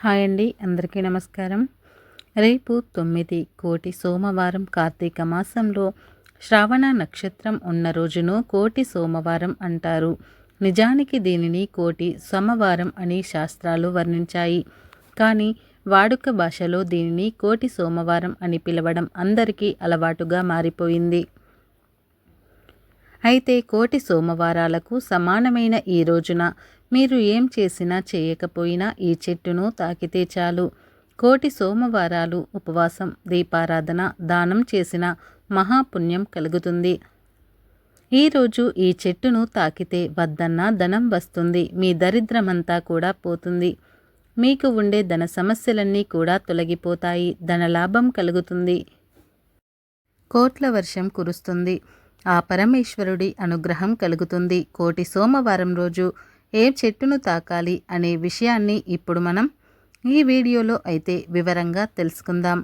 Hi అండి, అందరికీ నమస్కారం. రేపు 9 కోటి సోమవారం కార్తీక మాసంలో శ్రావణ నక్షత్రం ఉన్న రోజును కోటి సోమవారం అంటారు. నిజానికి దీనిని కోటి సోమవారం అని శాస్త్రాలు వర్ణించాయి. కానీ వాడుక భాషలో దీనిని కోటి సోమవారం అని పిలవడం అందరికీ అలవాటుగా మారిపోయింది. అయితే కోటి సోమవారాలకు సమానమైన ఈ రోజున మీరు ఏం చేసినా చేయకపోయినా ఈ చెట్టును తాకితే చాలు కోటి సోమవారాలు ఉపవాసం, దీపారాధన, దానం చేసిన మహాపుణ్యం కలుగుతుంది. ఈరోజు ఈ చెట్టును తాకితే వద్దన్న ధనం వస్తుంది. మీ దరిద్రమంతా కూడా పోతుంది. మీకు ఉండే ధన సమస్యలన్నీ కూడా తొలగిపోతాయి. ధనలాభం కలుగుతుంది. కోట్ల వర్షం కురుస్తుంది. ఆ పరమేశ్వరుడి అనుగ్రహం కలుగుతుంది. కోటి సోమవారం రోజు ఏ చెట్టును తాకాలి అనే విషయాన్ని ఇప్పుడు మనం ఈ వీడియోలో అయితే వివరంగా తెలుసుకుందాం.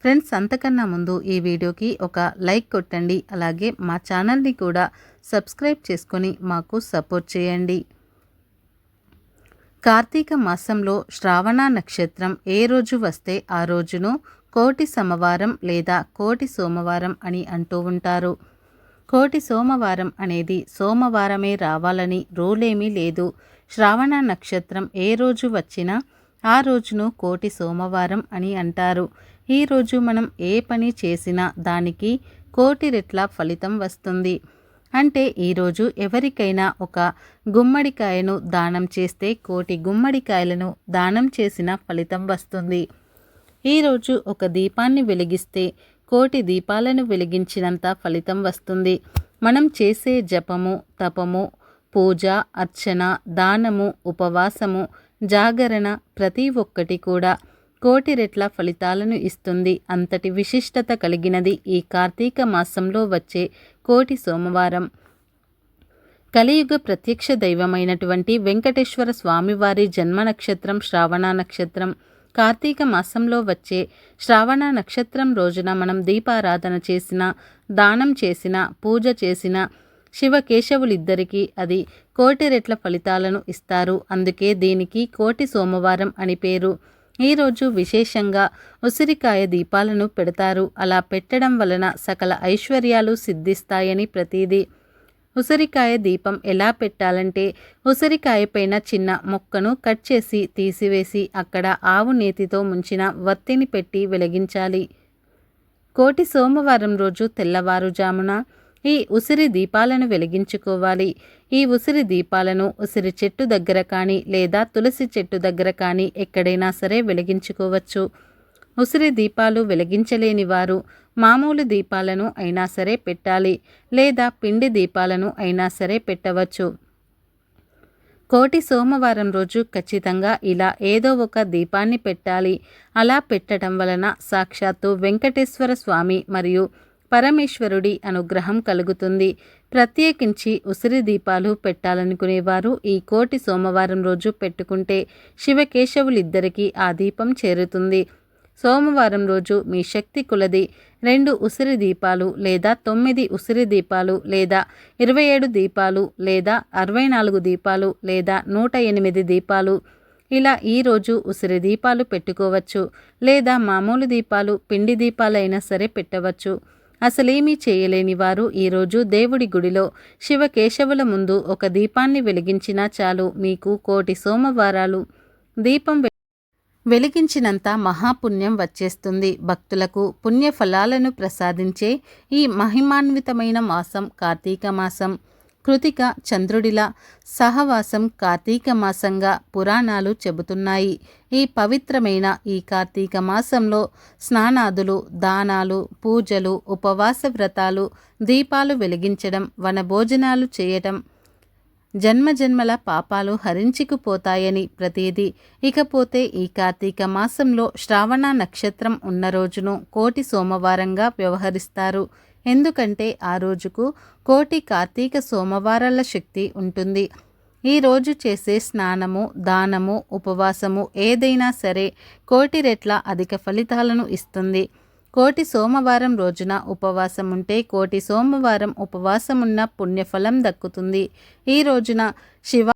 ఫ్రెండ్స్, అంతకన్నా ముందు ఈ వీడియోకి ఒక లైక్ కొట్టండి. అలాగే మా ఛానల్ని కూడా సబ్స్క్రైబ్ చేసుకొని మాకు సపోర్ట్ చేయండి. కార్తీక మాసంలో శ్రావణ నక్షత్రం ఏ రోజు వస్తే ఆ రోజును కోటి సోమవారం లేదా కోటి సోమవారం అని అంటూ ఉంటారు. కోటి సోమవారం అనేది సోమవారమే రావాలని రూలేమీ లేదు. శ్రావణ నక్షత్రం ఏ రోజు వచ్చినా ఆ రోజును కోటి సోమవారం అని అంటారు. ఈరోజు మనం ఏ పని చేసినా దానికి కోటి రెట్ల ఫలితం వస్తుంది. అంటే ఈరోజు ఎవరికైనా ఒక గుమ్మడికాయను దానం చేస్తే కోటి గుమ్మడికాయలను దానం చేసిన ఫలితం వస్తుంది. ఈరోజు ఒక దీపాన్ని వెలిగిస్తే కోటి దీపాలను వెలిగించినంత ఫలితం వస్తుంది. మనం చేసే జపము, తపము, పూజ, అర్చన, దానము, ఉపవాసము, జాగరణ ప్రతి ఒక్కటి కూడా కోటి రెట్ల ఫలితాలను ఇస్తుంది. అంతటి విశిష్టత కలిగినది ఈ కార్తీక మాసంలో వచ్చే కోటి సోమవారం. కలియుగ ప్రత్యక్ష దైవమైనటువంటి వెంకటేశ్వర స్వామివారి జన్మ నక్షత్రం శ్రావణ నక్షత్రం. కార్తీక మాసంలో వచ్చే శ్రావణ నక్షత్రం రోజున మనం దీపారాధన చేసిన, దానం చేసిన, పూజ చేసిన శివకేశవులిద్దరికీ అది కోటి రెట్ల ఫలితాలను ఇస్తారు. అందుకే దీనికి కోటి సోమవారం అని పేరు. ఈరోజు విశేషంగా ఉసిరికాయ దీపాలను పెడతారు. అలా పెట్టడం వలన సకల ఐశ్వర్యాలు సిద్ధిస్తాయని ప్రతీది. ఉసిరికాయ దీపం ఎలా పెట్టాలంటే ఉసిరికాయ పైన చిన్న మొక్కను కట్ చేసి తీసివేసి అక్కడ ఆవు నేతితో ముంచిన వత్తిని పెట్టి వెలిగించాలి. కోటి సోమవారం రోజు తెల్లవారుజామున ఈ ఉసిరి దీపాలను వెలిగించుకోవాలి. ఈ ఉసిరి దీపాలను ఉసిరి చెట్టు దగ్గర కానీ లేదా తులసి చెట్టు దగ్గర కానీ ఎక్కడైనా సరే వెలిగించుకోవచ్చు. ఉసిరి దీపాలు వెలిగించలేని వారు మామూలు దీపాలను అయినా సరే పెట్టాలి, లేదా పిండి దీపాలను అయినా సరే పెట్టవచ్చు. కోటి సోమవారం రోజు ఖచ్చితంగా ఇలా ఏదో ఒక దీపాన్ని పెట్టాలి. అలా పెట్టడం వలన సాక్షాత్తు వెంకటేశ్వర స్వామి మరియు పరమేశ్వరుడి అనుగ్రహం కలుగుతుంది. ప్రత్యేకించి ఉసిరి దీపాలు పెట్టాలనుకునేవారు ఈ కోటి సోమవారం రోజు పెట్టుకుంటే శివకేశవులిద్దరికీ ఆ దీపం చేరుతుంది. సోమవారం రోజు మీ శక్తి కొలది 2 ఉసిరి దీపాలు లేదా 9 ఉసిరి దీపాలు లేదా 27 దీపాలు లేదా 64 దీపాలు లేదా 108 దీపాలు ఇలా ఈరోజు ఉసిరి దీపాలు పెట్టుకోవచ్చు. లేదా మామూలు దీపాలు, పిండి దీపాలైనా సరే పెట్టవచ్చు. అసలేమీ చేయలేని వారు ఈరోజు దేవుడి గుడిలో శివకేశవుల ముందు ఒక దీపాన్ని వెలిగించినా చాలు. మీకు కోటి సోమవారాలు దీపం వెలిగించినంత మహాపుణ్యం వచ్చేస్తుంది. భక్తులకు పుణ్యఫలాలను ప్రసాదించే ఈ మహిమాన్వితమైన మాసం కార్తీక మాసం. కృతిక చంద్రుడిలా సహవాసం కార్తీక మాసంగా పురాణాలు చెబుతున్నాయి. ఈ పవిత్రమైన ఈ కార్తీక మాసంలో స్నానాదులు, దానాలు, పూజలు, ఉపవాస వ్రతాలు, దీపాలు వెలిగించడం, వనభోజనాలు చేయటం జన్మజన్మల పాపాలు హరించుకుపోతాయని ప్రతీది. ఇకపోతే ఈ కార్తీక మాసంలో శ్రావణ నక్షత్రం ఉన్న రోజును కోటి సోమవారంగా వ్యవహరిస్తారు. ఎందుకంటే ఆ రోజుకు కోటి కార్తీక సోమవారాల శక్తి ఉంటుంది. ఈ రోజు చేసే స్నానము, దానము, ఉపవాసము ఏదైనా సరే కోటి రెట్ల అధిక ఫలితాలను ఇస్తుంది. కోటి సోమవారం రోజున ఉపవాసం ఉంటే కోటి సోమవారం ఉపవాసమున్న పుణ్యఫలం దక్కుతుంది. ఈ రోజున శివ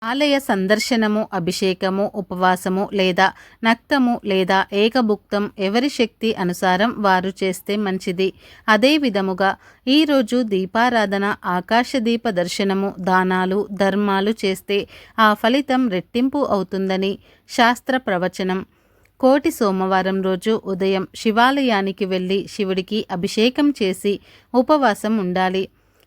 ఆలయ సందర్శనము, అభిషేకము, ఉపవాసము లేదా నక్తము లేదా ఏకభుక్తం ఎవరి శక్తి అనుసారం వారు చేస్తే మంచిది. అదే విధముగా ఈరోజు దీపారాధన, ఆకాశదీప దర్శనము, దానాలు, ధర్మాలు చేస్తే ఆ ఫలితం రెట్టింపు అవుతుందని శాస్త్ర ప్రవచనం. కోటి సోమవారం రోజు ఉదయం శివాలయానికి వెళ్ళి శివుడికి అభిషేకం చేసి ఉపవాసం ఉండాలి.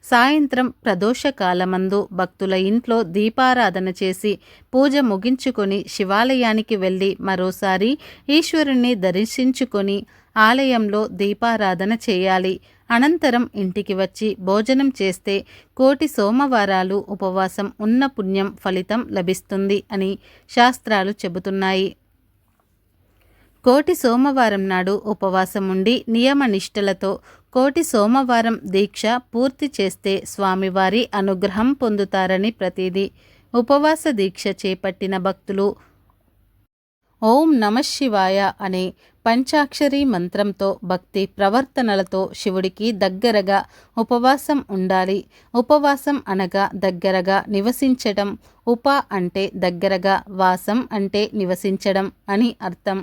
సాయంత్రం ప్రదోషకాలమందు భక్తుల ఇంట్లో దీపారాధన చేసి పూజ ముగించుకొని శివాలయానికి వెళ్ళి మరోసారి ఈశ్వరుణ్ణి దర్శించుకొని ఆలయంలో దీపారాధన చేయాలి. అనంతరం ఇంటికి వచ్చి భోజనం చేస్తే కోటి సోమవారాలు ఉపవాసం ఉన్న పుణ్యం ఫలితం లభిస్తుంది అని శాస్త్రాలు చెబుతున్నాయి. కోటి సోమవారం నాడు ఉపవాసం ఉండి నియమనిష్టలతో కోటి సోమవారం దీక్ష పూర్తి చేస్తే స్వామివారి అనుగ్రహం పొందుతారని ప్రతీది. ఉపవాస దీక్ష చేపట్టిన భక్తులు ఓం నమఃశివాయ అనే పంచాక్షరి మంత్రంతో భక్తి ప్రవర్తనలతో శివుడికి దగ్గరగా ఉపవాసం ఉండాలి. ఉపవాసం అనగా దగ్గరగా నివసించడం. ఉప అంటే దగ్గరగా, వాసం అంటే నివసించడం అని అర్థం.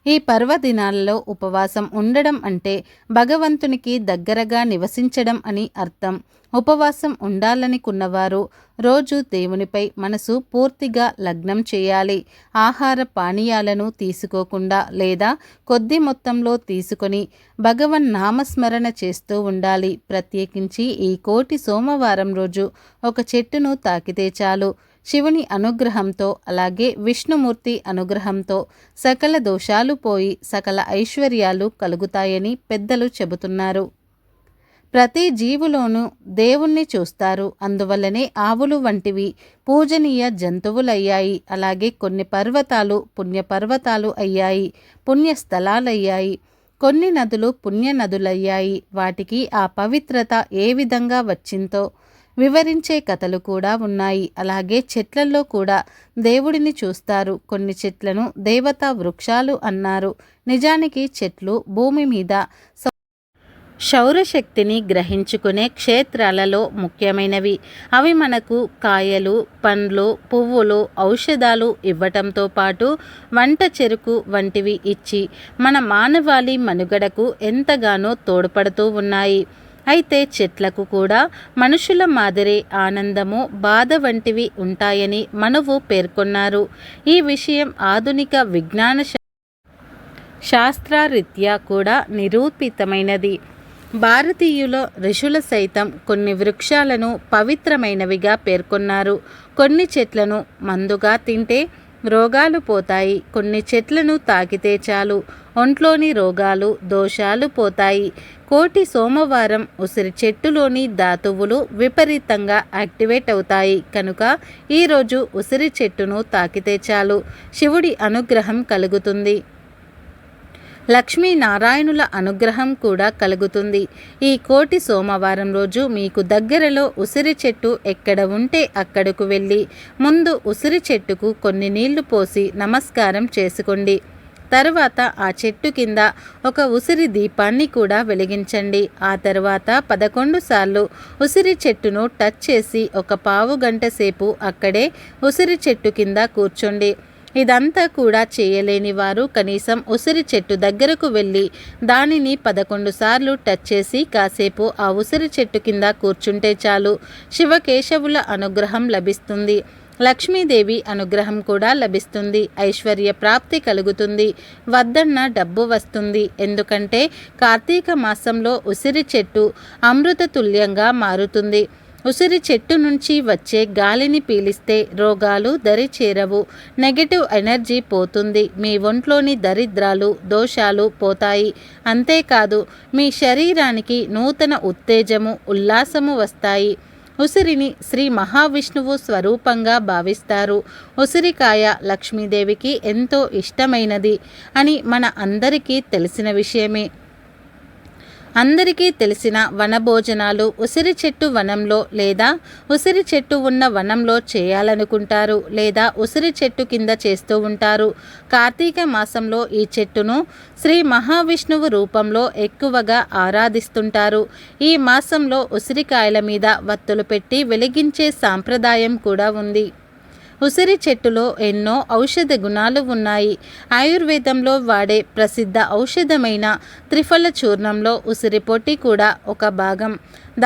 ఈ పర్వదినాలలో ఉపవాసం ఉండడం అంటే భగవంతునికి దగ్గరగా నివసించడం అని అర్థం. ఉపవాసం ఉండాలనుకున్నవారు రోజు దేవునిపై మనసు పూర్తిగా లగ్నం చేయాలి. ఆహార పానీయాలను తీసుకోకుండా లేదా కొద్ది మొత్తంలో తీసుకొని భగవన్ నామస్మరణ చేస్తూ ఉండాలి. ప్రత్యేకించి ఈ కోటి సోమవారం రోజు ఒక చెట్టును తాకితే చాలు. శివుని అనుగ్రహంతో అలాగే విష్ణుమూర్తి అనుగ్రహంతో సకల దోషాలు పోయి సకల ఐశ్వర్యాలు కలుగుతాయని పెద్దలు చెబుతున్నారు. ప్రతి జీవులోనూ దేవుణ్ణి చూస్తారు. అందువల్లనే ఆవులు వంటివి పూజనీయ జంతువులయ్యాయి. అలాగే కొన్ని పర్వతాలు పుణ్యపర్వతాలు అయ్యాయి, పుణ్యస్థలాలయ్యాయి. కొన్ని నదులు పుణ్య నదులయ్యాయి. వాటికి ఆ పవిత్రత ఏ విధంగా వచ్చిందో వివరించే కథలు కూడా ఉన్నాయి. అలాగే చెట్లలో కూడా దేవుడిని చూస్తారు. కొన్ని చెట్లను దేవతా వృక్షాలు అన్నారు. నిజానికి చెట్లు భూమి మీద సౌరశక్తిని గ్రహించుకునే క్షేత్రాలలో ముఖ్యమైనవి. అవి మనకు కాయలు, పండ్లు, పువ్వులు, ఔషధాలు ఇవ్వటంతో పాటు వంట చెరుకు వంటివి ఇచ్చి మన మానవాళి మనుగడకు ఎంతగానో తోడ్పడుతూ ఉన్నాయి. అయితే చెట్లకు కూడా మనుషుల మాదిరే ఆనందము, బాధ వంటివి ఉంటాయని మనువు పేర్కొన్నారు. ఈ విషయం ఆధునిక విజ్ఞాన శాస్త్రరీత్యా కూడా నిరూపితమైనది. భారతీయుల ఋషుల సైతం కొన్ని వృక్షాలను పవిత్రమైనవిగా పేర్కొన్నారు. కొన్ని చెట్లను మందుగా తింటే రోగాలు పోతాయి. కొన్ని చెట్లను తాకితే చాలు ఒంట్లోని రోగాలు, దోషాలు పోతాయి. కోటి సోమవారం ఉసిరి చెట్టులోని ధాతువులు విపరీతంగా యాక్టివేట్ అవుతాయి. కనుక ఈరోజు ఉసిరి చెట్టును తాకితే చాలు శివుడి అనుగ్రహం కలుగుతుంది. లక్ష్మీనారాయణుల అనుగ్రహం కూడా కలుగుతుంది. ఈ కోటి సోమవారం రోజు మీకు దగ్గరలో ఉసిరి చెట్టు ఎక్కడ ఉంటే అక్కడకు వెళ్ళి ముందు ఉసిరి చెట్టుకు కొన్ని నీళ్లు పోసి నమస్కారం చేసుకోండి. తరువాత ఆ చెట్టు కింద ఒక ఉసిరి దీపాన్ని కూడా వెలిగించండి. ఆ తర్వాత 11 సార్లు ఉసిరి చెట్టును టచ్ చేసి ఒక పావు గంట సేపు అక్కడే ఉసిరి చెట్టు కింద కూర్చోండి. ఇదంతా కూడా చేయలేని వారు కనీసం ఉసిరి చెట్టు దగ్గరకు వెళ్ళి దానిని 11 సార్లు టచ్ చేసి కాసేపు ఆ ఉసిరి చెట్టు కింద కూర్చుంటే చాలు శివకేశవుల అనుగ్రహం లభిస్తుంది. లక్ష్మీదేవి అనుగ్రహం కూడా లభిస్తుంది. ఐశ్వర్య ప్రాప్తి కలుగుతుంది. వద్దన్న డబ్బు వస్తుంది. ఎందుకంటే కార్తీక మాసంలో ఉసిరి చెట్టు అమృత తుల్యంగా మారుతుంది. ఉసిరి చెట్టు నుంచి వచ్చే గాలిని పీలిస్తే రోగాలు దరి చేరవు. నెగటివ్ ఎనర్జీ పోతుంది. మీ ఒంట్లోని దరిద్రాలు, దోషాలు పోతాయి. అంతేకాదు మీ శరీరానికి నూతన ఉత్తేజము, ఉల్లాసము వస్తాయి. ఉసిరిని శ్రీ మహావిష్ణువు స్వరూపంగా భావిస్తారు. ఉసిరికాయ లక్ష్మీదేవికి ఎంతో ఇష్టమైనది అని మన అందరికీ తెలిసిన విషయమే. అందరికీ తెలిసిన వనభోజనాలు ఉసిరి చెట్టు వనంలో లేదా ఉసిరి చెట్టు ఉన్న వనంలో చేయాలనుకుంటారు లేదా ఉసిరి చెట్టు కింద చేస్తూ ఉంటారు. కార్తీక మాసంలో ఈ చెట్టును శ్రీ మహావిష్ణువు రూపంలో ఎక్కువగా ఆరాధిస్తుంటారు. ఈ మాసంలో ఉసిరికాయల మీద వత్తులు పెట్టి వెలిగించే సాంప్రదాయం కూడా ఉంది. ఉసిరి చెట్టులో ఎన్నో ఔషధ గుణాలు ఉన్నాయి. ఆయుర్వేదంలో వాడే ప్రసిద్ధ ఔషధమైన త్రిఫల చూర్ణంలో ఉసిరి పొట్టి కూడా ఒక భాగం.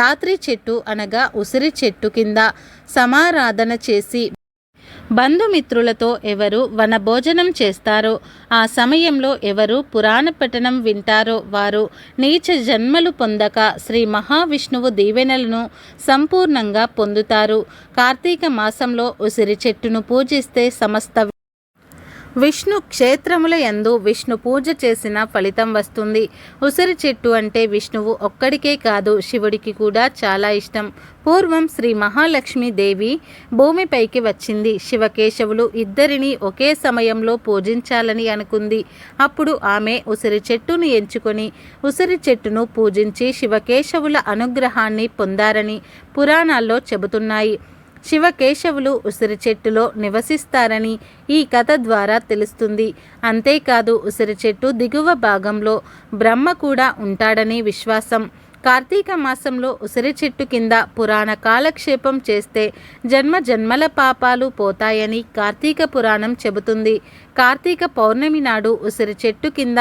దాత్రి చెట్టు అనగా ఉసిరి చెట్టు కింద సమారాధన చేసి బంధుమిత్రులతో ఎవరు వనభోజనం చేస్తారో, ఆ సమయంలో ఎవరు పురాణ పఠనం వింటారో వారు నీచ జన్మలు పొందక శ్రీ మహావిష్ణువు దీవెనలను సంపూర్ణంగా పొందుతారు. కార్తీక మాసంలో ఉసిరి చెట్టును పూజిస్తే సమస్త విష్ణు క్షేత్రముల యందు విష్ణు పూజ చేసిన ఫలితం వస్తుంది. ఉసిరి చెట్టు అంటే విష్ణువు ఒక్కడికే కాదు, శివుడికి కూడా చాలా ఇష్టం. పూర్వం శ్రీ మహాలక్ష్మీదేవి భూమిపైకి వచ్చింది. శివకేశవులు ఇద్దరిని ఒకే సమయంలో పూజించాలని అనుకుంది. అప్పుడు ఆమె ఉసిరి చెట్టును ఎంచుకొని ఉసిరి చెట్టును పూజించి శివకేశవుల అనుగ్రహాన్ని పొందారని పురాణాల్లో చెబుతున్నాయి. శివకేశవులు ఉసిరి చెట్టులో నివసిస్తారని ఈ కథ ద్వారా తెలుస్తుంది. అంతేకాదు ఉసిరి చెట్టు దిగువ భాగంలో బ్రహ్మ కూడా ఉంటాడని విశ్వాసం. కార్తీక మాసంలో ఉసిరి చెట్టు కింద పురాణ కాలక్షేపం చేస్తే జన్మ జన్మల పాపాలు పోతాయని కార్తీక పురాణం చెబుతుంది. కార్తీక పౌర్ణమి నాడు ఉసిరి చెట్టు కింద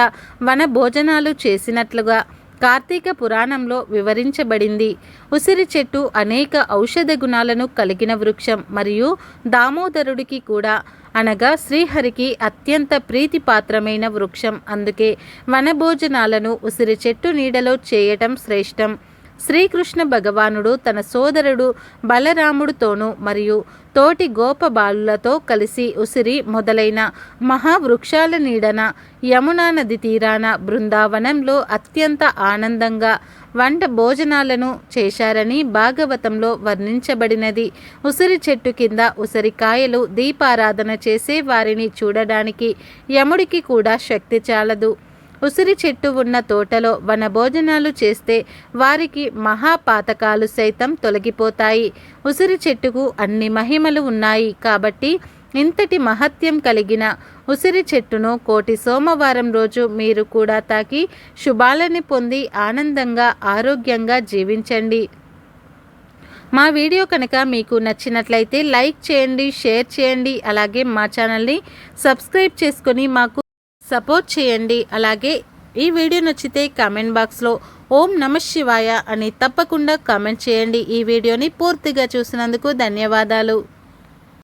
వన భోజనాలు చేసినట్లుగా కార్తీక పురాణంలో వివరించబడింది. ఉసిరి చెట్టు అనేక ఔషధ గుణాలను కలిగిన వృక్షం మరియు దామోదరుడికి కూడా అనగా శ్రీహరికి అత్యంత ప్రీతిపాత్రమైన వృక్షం. అందుకే వనభోజనాలను ఉసిరి చెట్టు నీడలో చేయటం శ్రేష్టం. శ్రీకృష్ణ భగవానుడు తన సోదరుడు బలరాముడితోనూ మరియు తోటి గోపబాలులతో కలిసి ఉసిరి మొదలైన మహావృక్షాల నీడన యమునా నది తీరాన బృందావనంలో అత్యంత ఆనందంగా వంట భోజనాలను చేశారని భాగవతంలో వర్ణించబడినది. ఉసిరి చెట్టు కింద ఉసిరికాయలు దీపారాధన చేసే వారిని చూడడానికి యముడికి కూడా శక్తి చాలదు. ఉసిరి చెట్టు ఉన్న తోటలో వనభోజనాలు చేస్తే వారికి మహాపాతకాలు సైతం తొలగిపోతాయి. ఉసిరి చెట్టుకు అన్ని మహిమలు ఉన్నాయి కాబట్టి ఇంతటి మహత్యం కలిగిన ఉసిరి చెట్టును కోటి సోమవారం రోజు మీరు కూడా తాకి శుభాలని పొంది ఆనందంగా ఆరోగ్యంగా జీవించండి. మా వీడియో కనుక మీకు నచ్చినట్లయితే లైక్ చేయండి, షేర్ చేయండి. అలాగే మా ఛానల్ని సబ్స్క్రైబ్ చేసుకొని మాకు సపోర్ట్ చేయండి. అలాగే ఈ వీడియో నచ్చితే కామెంట్ బాక్స్లో ఓం నమః శివాయ అని తప్పకుండా కామెంట్ చేయండి. ఈ వీడియోని పూర్తిగా చూసినందుకు ధన్యవాదాలు.